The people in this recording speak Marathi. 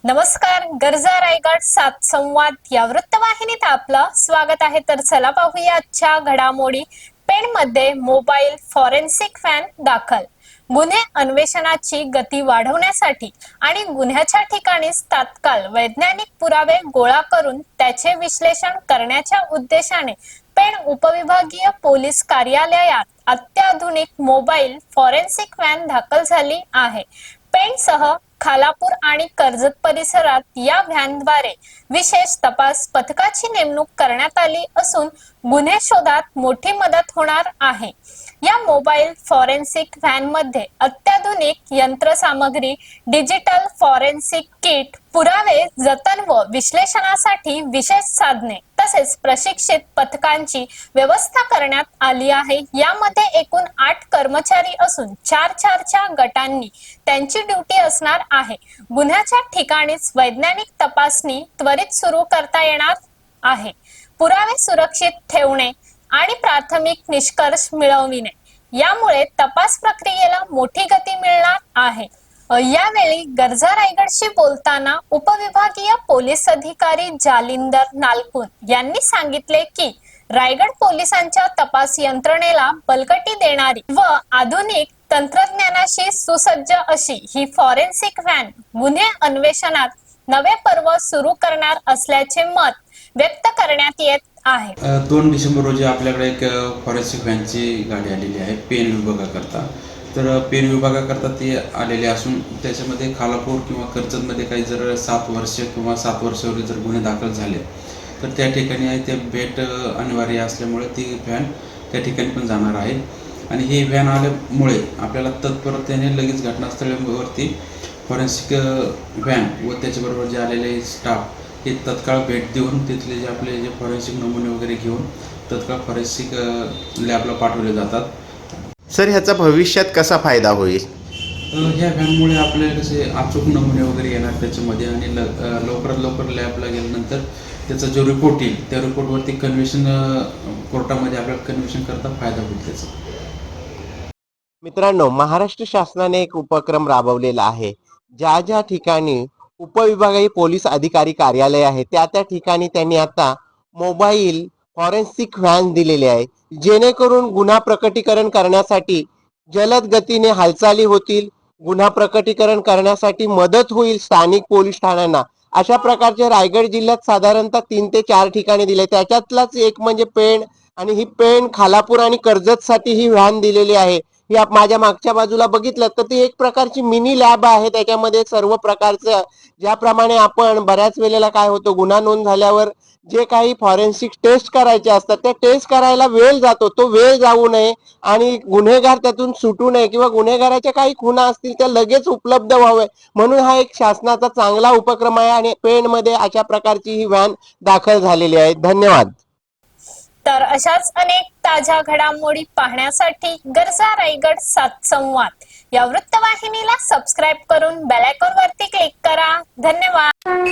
नमस्कार. गरजा रायगड सात संवाद या वृत्तवाहिनीत आपलं स्वागत आहे. तर चला पाहूया आजच्या घडामोडी. पेणमध्ये मोबाईल फॉरेन्सिक व्हॅन दाखल. गुन्हे अन्वेषणाची गती वाढवण्यासाठी आणि गुन्ह्याच्या ठिकाणीच तात्काळ वैज्ञानिक पुरावे गोळा करून त्याचे विश्लेषण करण्याच्या उद्देशाने पेण उपविभागीय पोलीस कार्यालयात अत्याधुनिक मोबाईल फॉरेन्सिक व्हॅन दाखल झाली आहे. पेणसह खालापूर आणि कर्जत परिसरात या व्हॅनद्वारे विशेष तपास पथकाची नेमणूक करण्यात आली असून गुन्हे शोधात मोठी मदत होणार आहे. या मोबाईल फॉरेन्सिक व्हॅनमध्ये अत्याधुनिक यंत्रसामग्री, डिजिटल फॉरेन्सिक किट, पुरावे जतन व विश्लेषणासाठी विशेष साधने तसेच प्रशिक्षित पथकांची व्यवस्था करण्यात आली आहे. यामध्ये एकूण 8 कर्मचारी असून 4-4च्या गटांनी त्यांची ड्युटी असणार आहे. गुन्ह्याच्या ठिकाणीच वैज्ञानिक तपासणी त्वरित सुरू करता येणार आहे. पुरावे सुरक्षित ठेवणे आणि प्राथमिक निष्कर्ष मिळविणे यामुळे तपास प्रक्रियेला मोठी गती मिळणार आहे. यावेळी गरजा रायगडशी बोलताना उपविभागीय पोलीस अधिकारी जालिंदर नालकुन यांनी सांगितले की रायगड पोलिसांच्या तपास यंत्रणेला बळकटी देणारी व आधुनिक तंत्रज्ञानाशी सुसज्ज अशी ही फॉरेन्सिक व्हॅन गुन्हे अन्वेषणात नवे पर्व सुरू करणार असल्याचे मत व्यक्त करण्यात येत आहे. 2 डिसेंबर रोजी आपल्याकडे एक फॉरेन्सिक व्हॅनची गाडी आलेली आहे पेन विभागाकरता. तर पेन विभागाकरता ती आलेली असून त्याच्यामध्ये खालापूर किंवा कर्जतमध्ये काही जर 7 वर्ष किंवा 7 वर्षावरील जर गुन्हे दाखल झाले तर त्या ठिकाणी आहे ते भेट अनिवार्य असल्यामुळे ती व्हॅन त्या ठिकाणी पण जाणार आहे. आणि ही व्हॅन आल्यामुळे आपल्याला तत्परतेने लगेच घटनास्थळावरती फॉरेन्सिक व्हॅन व त्याच्याबरोबर जे आलेले स्टाफ हे तत्काळ भेट देऊन तिथले जे आपले जे फॉरेन्सिक नमुने वगैरे घेऊन तत्काळ फॉरेन्सिक लॅबला पाठवले जातात. सर, ह्याचा भविष्यात कसा फायदा होईल? ह्या व्हॅनमुळे आपल्याला कसे अचूक नमुने वगैरे येणार त्याच्यामध्ये आणि लवकरात लवकर लॅबला गेल्यानंतर त्याचा जो रिपोर्ट येईल त्या रिपोर्टवरती कन्व्हेन्शन कोर्टामध्ये आपल्याला कन्व्हेन्शन करता फायदा होईल त्याचा. मित्रांनो, महाराष्ट्र शासनाने एक उपक्रम राबवलेला आहे. ज्या ज्या ठिकाणी उपविभागीय पोलीस अधिकारी कार्यालय आहे त्या ठिकाणी त्यांनी आता मोबाईल फॉरेन्सिक व्हॅन दिलेले आहे, जेणेकरून गुन्हा प्रकटीकरण करण्यासाठी जलद गतीने हालचाली होतील, गुन्हा प्रकटीकरण करण्यासाठी मदत होईल स्थानिक पोलीस ठाण्यांना. अशा प्रकारचे रायगड जिल्ह्यात साधारणतः 3 ते 4 ठिकाणी दिले. त्याच्यातलाच एक म्हणजे पेण, आणि ही पेण, खालापूर आणि कर्जत साठी ही व्हॅन दिलेली आहे. ही माझ्या मागच्या बाजूला बघितलं तर ती एक प्रकारची मिनी लॅब आहे. त्याच्यामध्ये सर्व प्रकारचं, ज्याप्रमाणे आपण बऱ्याच वेळेला काय होतं, गुन्हा नोंद झाल्यावर जे काही फॉरेन्सिक टेस्ट करायचे असतात त्या टेस्ट करायला वेळ जातो, तो वेळ जाऊ नये आणि गुन्हेगार त्यातून सुटू नये किंवा गुन्हेगाराच्या काही खुणा असतील त्या लगेच उपलब्ध व्हावे म्हणून हा एक शासनाचा चांगला उपक्रम आहे. आणि पेणमध्ये अशा प्रकारची ही व्हॅन दाखल झालेली आहे. धन्यवाद. तर अशाच अनेक ताज्या घडामोडी पाहण्यासाठी गरजा रायगड सात संवाद या वृत्तवाहिनीला सबस्क्राईब करून बेल आयकॉन वरती क्लिक करा. धन्यवाद.